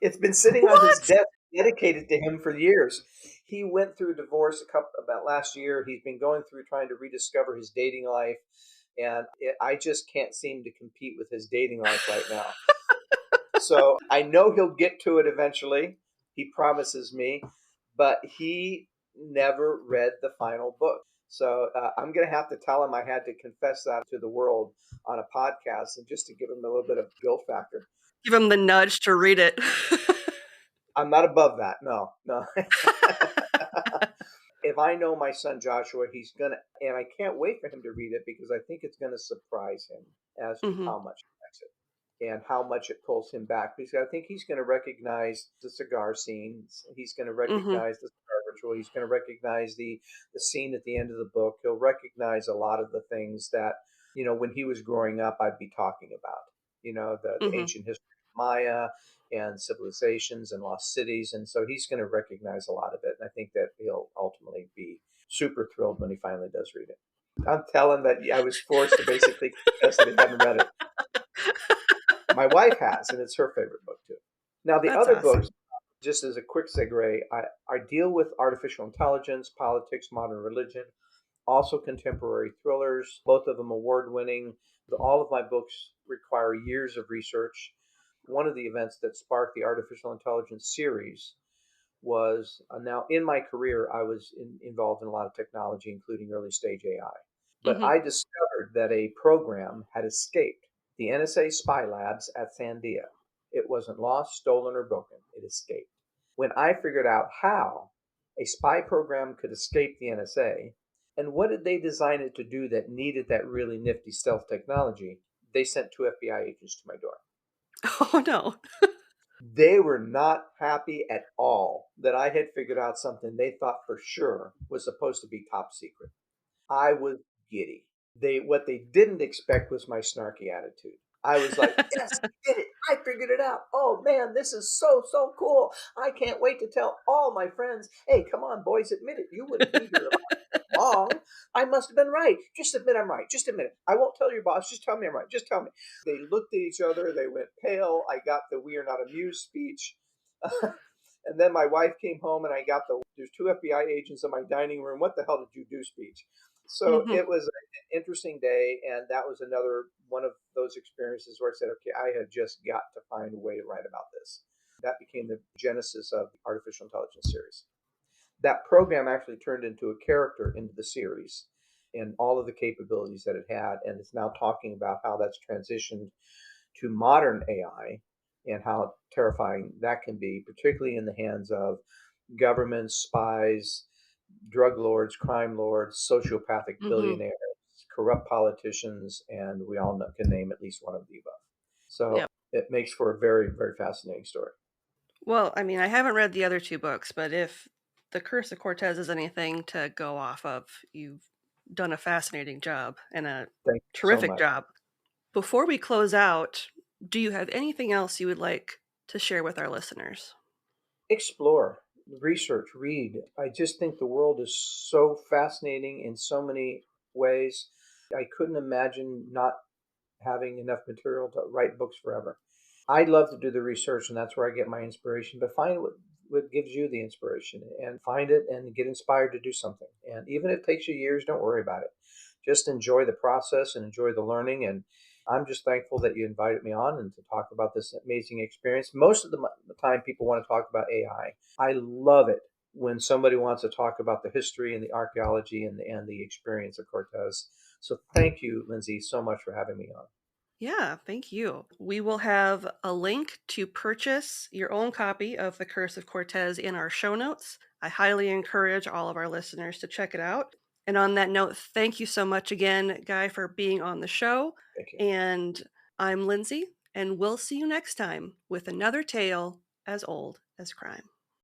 It's been sitting on his What? desk, dedicated to him for years. He went through divorce about last year. He's been going through trying to rediscover his dating life, and I just can't seem to compete with his dating life right now. So I know he'll get to it eventually. He promises me, but he never read the final book. So I'm going to have to tell him I had to confess that to the world on a podcast, and just to give him a little bit of guilt factor. Give him the nudge to read it. I'm not above that. No. If I know my son Joshua, he's going to, and I can't wait for him to read it because I think it's going to surprise him as to how much he likes it and how much it pulls him back. Because I think he's going to recognize the cigar scenes. He's going to recognize the cigar ritual. He's going to recognize the scene at the end of the book. He'll recognize a lot of the things that, when he was growing up, I'd be talking about. The ancient history of Maya and civilizations and lost cities. And so he's going to recognize a lot of it. And I think that he'll ultimately be super thrilled when he finally does read it. I'm telling that I was forced to basically confess that he hadn't read it. My wife has, and it's her favorite book too. Now, the other books, just as a quick segue, I deal with artificial intelligence, politics, modern religion, also contemporary thrillers, both of them award-winning. All of my books require years of research. One of the events that sparked the artificial intelligence series was now in my career, I was involved in a lot of technology, including early stage AI. But I discovered that a program had escaped the NSA spy labs at Sandia. It wasn't lost, stolen, or broken. It escaped. When I figured out how a spy program could escape the NSA, and what did they design it to do that needed that really nifty stealth technology, they sent 2 FBI agents to my door. Oh, no. They were not happy at all that I had figured out something they thought for sure was supposed to be top secret. I was giddy. What they didn't expect was my snarky attitude. I was like, yes, I did it. I figured it out. Oh, man, this is so cool. I can't wait to tell all my friends. Hey, come on, boys, admit it. You wouldn't be here wrong. I must have been right. Just admit I'm right. Just admit it. I won't tell your boss. Just tell me I'm right. Just tell me. They looked at each other. They went pale. I got the "we are not amused" speech. And then my wife came home and I got "there's 2 FBI agents in my dining room. What the hell did you do" speech. So it was an interesting day. And that was another one of those experiences where I said, okay, I have just got to find a way to write about this. That became the genesis of the artificial intelligence series. That program actually turned into a character into the series and all of the capabilities that it had. And it's now talking about how that's transitioned to modern AI and how terrifying that can be, particularly in the hands of governments, spies, drug lords, crime lords, sociopathic billionaires, corrupt politicians, and we all can name at least one of the above. So it makes for a very, very fascinating story. Well, I mean, I haven't read the other 2 books, but if The Curse of Cortés is anything to go off of, you've done a fascinating job and a terrific job. Before we close out, do you have anything else you would like to share with our listeners? Explore, research, read. I just think the world is so fascinating in so many ways. I couldn't imagine not having enough material to write books forever. I love to do the research, and that's where I get my inspiration. But find what gives you the inspiration, and find it and get inspired to do something. And even if it takes you years, don't worry about it. Just enjoy the process and enjoy the learning. And I'm just thankful that you invited me on and to talk about this amazing experience. Most of the time, people want to talk about AI. I love it when somebody wants to talk about the history and the archaeology and the experience of Cortez. So thank you, Lindsay, so much for having me on. Yeah, thank you. We will have a link to purchase your own copy of The Curse of Cortés in our show notes. I highly encourage all of our listeners to check it out. And on that note, thank you so much again, Guy, for being on the show. Thank you. And I'm Lindsay, and we'll see you next time with another tale as old as crime.